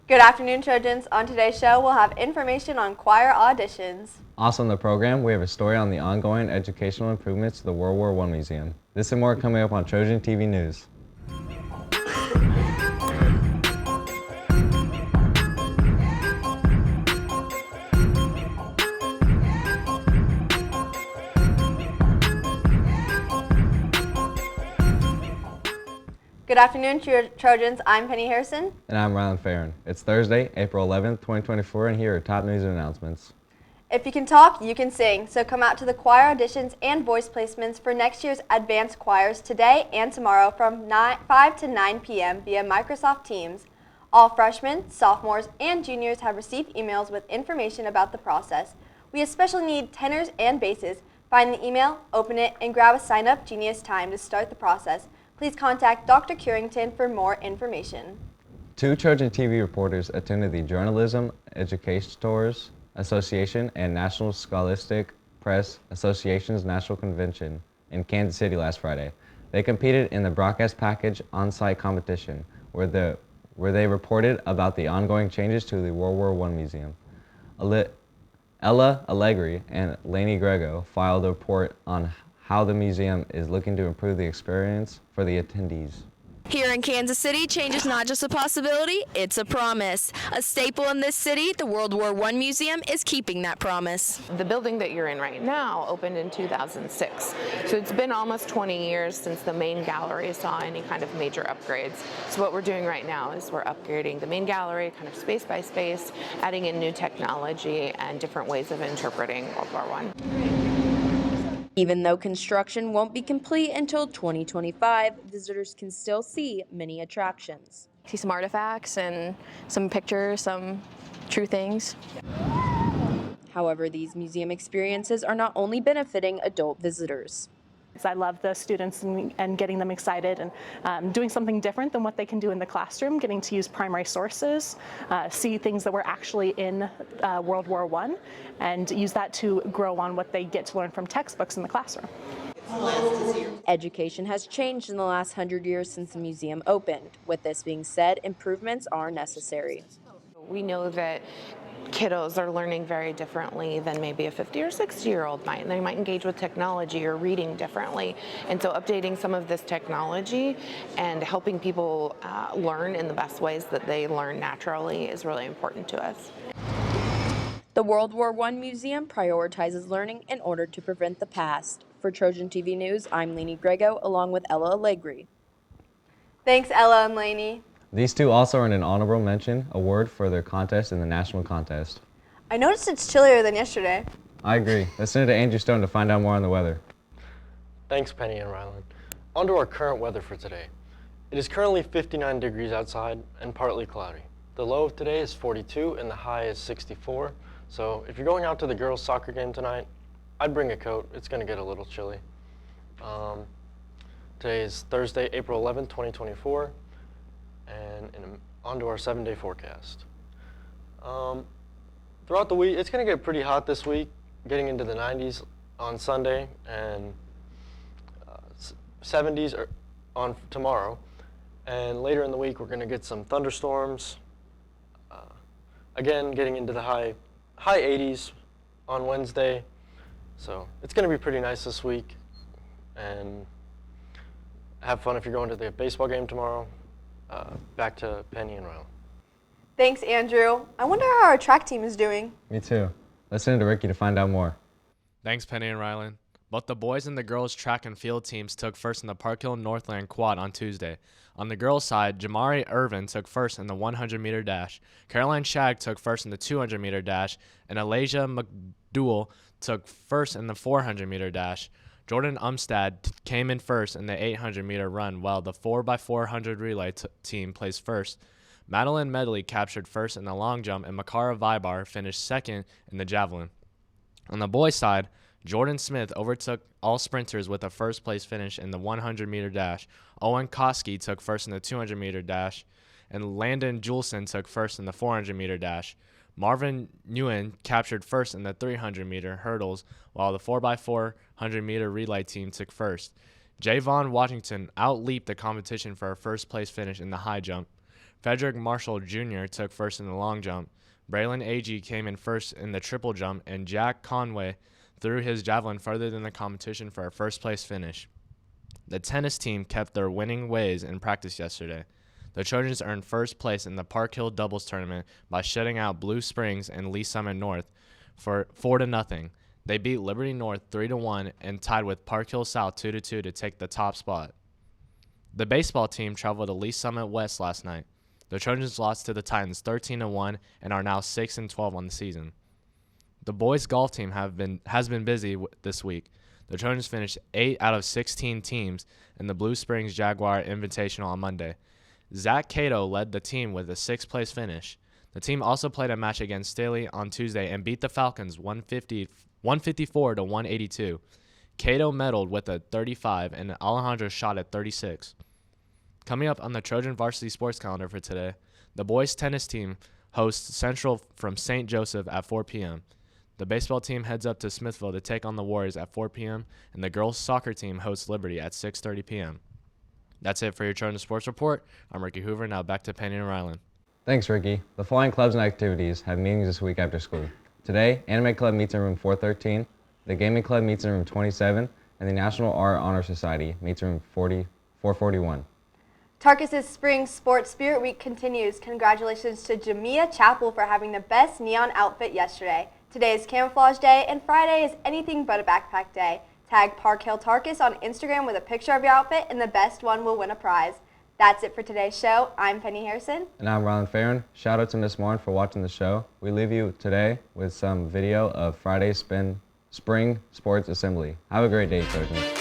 Good afternoon, Trojans. On today's show, we'll have information on choir auditions. Also on the program, we have a story on the ongoing educational improvements to the World War I Museum. This and more coming up on Trojan TV News. Good afternoon, Trojans. I'm Penny Harrison. And I'm Rylan Farron. It's Thursday, April 11th, 2024, and here are top news and announcements. If you can talk, you can sing. So come out to the choir auditions and voice placements for next year's advanced choirs today and tomorrow from 5 to 9 p.m. via Microsoft Teams. All freshmen, sophomores, and juniors have received emails with information about the process. We especially need tenors and basses. Find the email, open it, and grab a sign-up Genius time to start the process. Please contact Dr. Curington for more information. 2 Trojan TV reporters attended the Journalism Educators Association and National Scholastic Press Association's National Convention in Kansas City last Friday. They competed in the broadcast package on-site competition, where they reported about the ongoing changes to the World War I Museum. Ella Allegri and Lainey Grego filed a report on how the museum is looking to improve the experience for the attendees. Here in Kansas City, change is not just a possibility, it's a promise. A staple in this city, the World War I Museum is keeping that promise. The building that you're in right now opened in 2006. So it's been almost 20 years since the main gallery saw any kind of major upgrades. So what we're doing right now is we're upgrading the main gallery kind of space by space, adding in new technology and different ways of interpreting World War I. Even though construction won't be complete until 2025, visitors can still see many attractions. See some artifacts and some pictures, some true things. However, these museum experiences are not only benefiting adult visitors. I love the students and getting them excited and doing something different than what they can do in the classroom, getting to use primary sources, see things that were actually in World War I, and use that to grow on what they get to learn from textbooks in the classroom. Education has changed in the last 100 years since the museum opened. With this being said, improvements are necessary. We know that kiddos are learning very differently than maybe a 50 or 60-year-old might. They might engage with technology or reading differently. And so updating some of this technology and helping people learn in the best ways that they learn naturally is really important to us. The World War I Museum prioritizes learning in order to prevent the past. For Trojan TV News, I'm Lainey Grego along with Ella Allegri. Thanks, Ella and Lainey. These 2 also earned an honorable mention award for their contest in the national contest. I noticed it's chillier than yesterday. I agree. Let's send it to Andrew Stone to find out more on the weather. Thanks, Penny and Rylan. On to our current weather for today. It is currently 59 degrees outside and partly cloudy. The low of today is 42 and the high is 64. So if you're going out to the girls' soccer game tonight, I'd bring a coat. It's going to get a little chilly. Today is Thursday, April 11th, 2024. And on to our 7-day forecast. Throughout the week, it's going to get pretty hot this week, getting into the 90s on Sunday and 70s on tomorrow. And later in the week, we're going to get some thunderstorms. Again, getting into the high 80s on Wednesday. So it's going to be pretty nice this week. And have fun if you're going to the baseball game tomorrow. Back to Penny and Rylan. Thanks, Andrew. I wonder how our track team is doing. Me too. Let's send it to Ricky to find out more. Thanks, Penny and Rylan. Both the boys and the girls track and field teams took first in the Park Hill Northland quad on Tuesday. On the girls' side, Jamari Irvin took first in the 100-meter dash. Caroline Shagg took first in the 200-meter dash, and Alasia McDougal took first in the 400-meter dash. Jordan Umstad came in first in the 800-meter run, while the 4x400 relay team placed first. Madeline Medley captured first in the long jump, and Makara Vibar finished second in the javelin. On the boys' side, Jordan Smith overtook all sprinters with a first-place finish in the 100-meter dash. Owen Koski took first in the 200-meter dash, and Landon Julson took first in the 400-meter dash. Marvin Nguyen captured first in the 300-meter hurdles, while the 4x400-meter relay team took first. Javon Washington out-leaped the competition for a first-place finish in the high jump. Frederick Marshall Jr. took first in the long jump. Braylon Agee came in first in the triple jump, and Jack Conway threw his javelin further than the competition for a first-place finish. The tennis team kept their winning ways in practice yesterday. The Trojans earned first place in the Park Hill doubles tournament by shutting out Blue Springs and Lee Summit North for 4-0. They beat Liberty North 3-1 and tied with Park Hill South 2-2 to take the top spot. The baseball team traveled to Lee Summit West last night. The Trojans lost to the Titans 13-1 and are now 6-12 on the season. The boys golf team has been busy this week. The Trojans finished 8 out of 16 teams in the Blue Springs Jaguar Invitational on Monday. Zach Cato led the team with a 6th-place finish. The team also played a match against Staley on Tuesday and beat the Falcons 154-182. Cato medaled with a 35 and Alejandro shot at 36. Coming up on the Trojan varsity sports calendar for today, the boys tennis team hosts Central from St. Joseph at 4 p.m. The baseball team heads up to Smithville to take on the Warriors at 4 p.m., and the girls soccer team hosts Liberty at 6:30 p.m. That's it for your Trojan Sports Report. I'm Ricky Hoover. Now back to Penny and Ryland. Thanks, Ricky. The following clubs and activities have meetings this week after school. Today, Anime Club meets in room 413, the Gaming Club meets in room 27, and the National Art Honor Society meets in room 441. Tarkus's Spring Sports Spirit Week continues. Congratulations to Jamia Chappell for having the best neon outfit yesterday. Today is Camouflage Day, and Friday is Anything But a Backpack Day. Tag Park Hill Tarkus on Instagram with a picture of your outfit, and the best one will win a prize. That's it for today's show. I'm Penny Harrison. And I'm Ryland Farron. Shout out to Miss Martin for watching the show. We leave you today with some video of Friday's Spring Sports Assembly. Have a great day, Trojans.